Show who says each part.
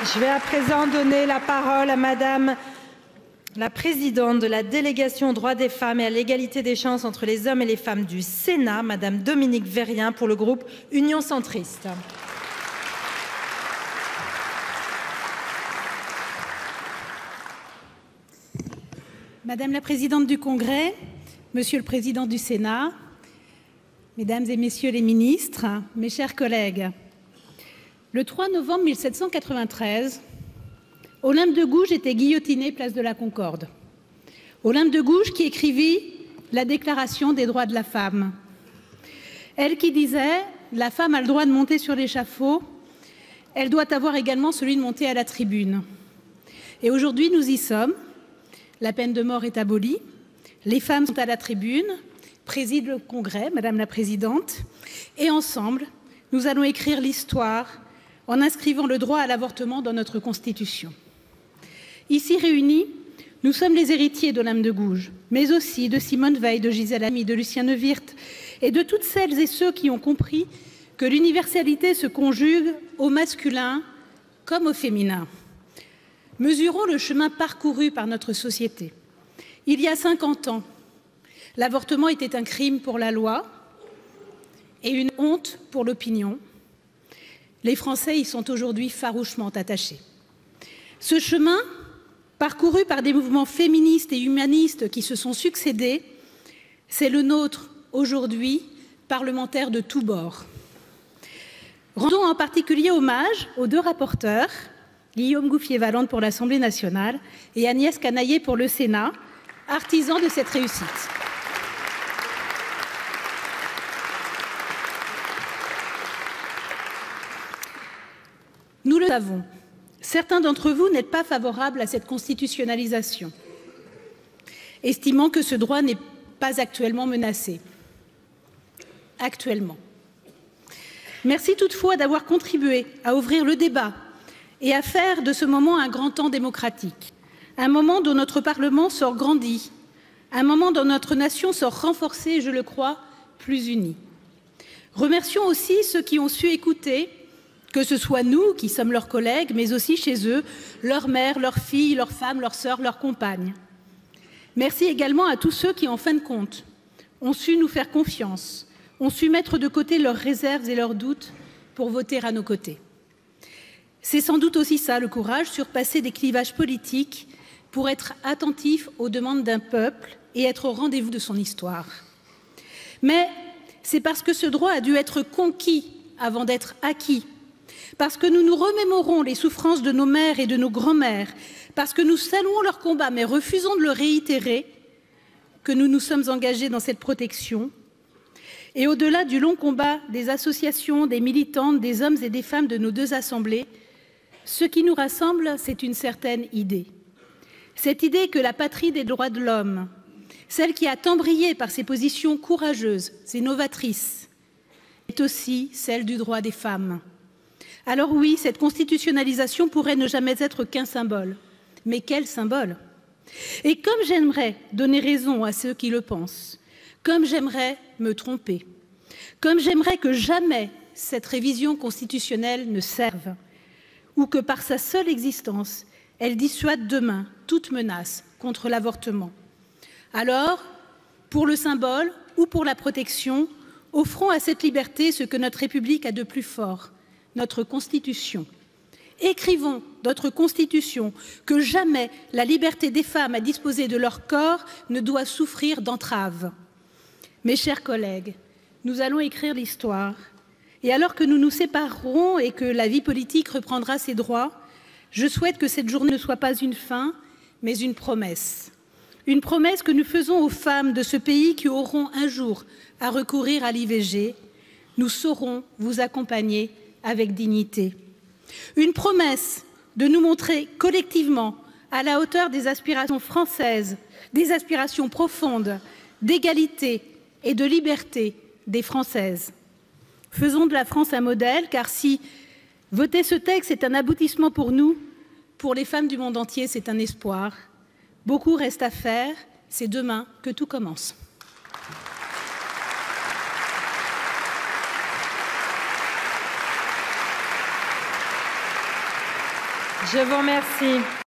Speaker 1: Je vais à présent donner la parole à Madame la présidente de la délégation aux droits des femmes et à l'égalité des chances entre les hommes et les femmes du Sénat, Madame Dominique Vérien, pour le groupe Union centriste.
Speaker 2: Madame la présidente du Congrès, Monsieur le président du Sénat, Mesdames et Messieurs les ministres, mes chers collègues, le 3 novembre 1793, Olympe de Gouges était guillotinée place de la Concorde. Olympe de Gouges qui écrivit la Déclaration des droits de la femme. Elle qui disait « La femme a le droit de monter sur l'échafaud, elle doit avoir également celui de monter à la tribune ». Et aujourd'hui, nous y sommes. La peine de mort est abolie, les femmes sont à la tribune, préside le Congrès, Madame la Présidente, et ensemble, nous allons écrire l'histoire en inscrivant le droit à l'avortement dans notre Constitution. Ici réunis, nous sommes les héritiers d'Olympe de Gouges, mais aussi de Simone Veil, de Gisèle Halimi, de Lucien Neuwirth et de toutes celles et ceux qui ont compris que l'universalité se conjugue au masculin comme au féminin. Mesurons le chemin parcouru par notre société. Il y a 50 ans, l'avortement était un crime pour la loi et une honte pour l'opinion. Les Français y sont aujourd'hui farouchement attachés. Ce chemin, parcouru par des mouvements féministes et humanistes qui se sont succédés, c'est le nôtre aujourd'hui, parlementaires de tous bords. Rendons en particulier hommage aux deux rapporteurs, Guillaume Gouffier-Valente pour l'Assemblée nationale et Agnès Canayer pour le Sénat, artisans de cette réussite. Nous le savons, certains d'entre vous n'êtes pas favorables à cette constitutionnalisation, estimant que ce droit n'est pas actuellement menacé. Actuellement. Merci toutefois d'avoir contribué à ouvrir le débat et à faire de ce moment un grand temps démocratique, un moment dont notre Parlement sort grandi, un moment dont notre nation sort renforcée, je le crois, plus unie. Remercions aussi ceux qui ont su écouter, que ce soit nous, qui sommes leurs collègues, mais aussi chez eux, leurs mères, leurs filles, leurs femmes, leurs sœurs, leurs compagnes. Merci également à tous ceux qui, en fin de compte, ont su nous faire confiance, ont su mettre de côté leurs réserves et leurs doutes pour voter à nos côtés. C'est sans doute aussi ça, le courage, surpasser des clivages politiques pour être attentif aux demandes d'un peuple et être au rendez-vous de son histoire. Mais c'est parce que ce droit a dû être conquis avant d'être acquis, parce que nous nous remémorons les souffrances de nos mères et de nos grands-mères, parce que nous saluons leur combat mais refusons de le réitérer, que nous nous sommes engagés dans cette protection. Et au-delà du long combat des associations, des militantes, des hommes et des femmes de nos deux assemblées, ce qui nous rassemble, c'est une certaine idée. Cette idée que la patrie des droits de l'homme, celle qui a tant brillé par ses positions courageuses et novatrices, est aussi celle du droit des femmes. Alors oui, cette constitutionnalisation pourrait ne jamais être qu'un symbole. Mais quel symbole! Et comme j'aimerais donner raison à ceux qui le pensent, comme j'aimerais me tromper, comme j'aimerais que jamais cette révision constitutionnelle ne serve, ou que par sa seule existence, elle dissuade demain toute menace contre l'avortement. Alors, pour le symbole ou pour la protection, offrons à cette liberté ce que notre République a de plus fort, notre Constitution. Écrivons notre Constitution que jamais la liberté des femmes à disposer de leur corps ne doit souffrir d'entraves. Mes chers collègues, nous allons écrire l'histoire. Et alors que nous nous séparerons et que la vie politique reprendra ses droits, je souhaite que cette journée ne soit pas une fin, mais une promesse. Une promesse que nous faisons aux femmes de ce pays qui auront un jour à recourir à l'IVG. Nous saurons vous accompagner avec dignité. Une promesse de nous montrer collectivement à la hauteur des aspirations françaises, des aspirations profondes, d'égalité et de liberté des Françaises. Faisons de la France un modèle, car si voter ce texte est un aboutissement pour nous, pour les femmes du monde entier, c'est un espoir. Beaucoup reste à faire, c'est demain que tout commence.
Speaker 1: Je vous remercie.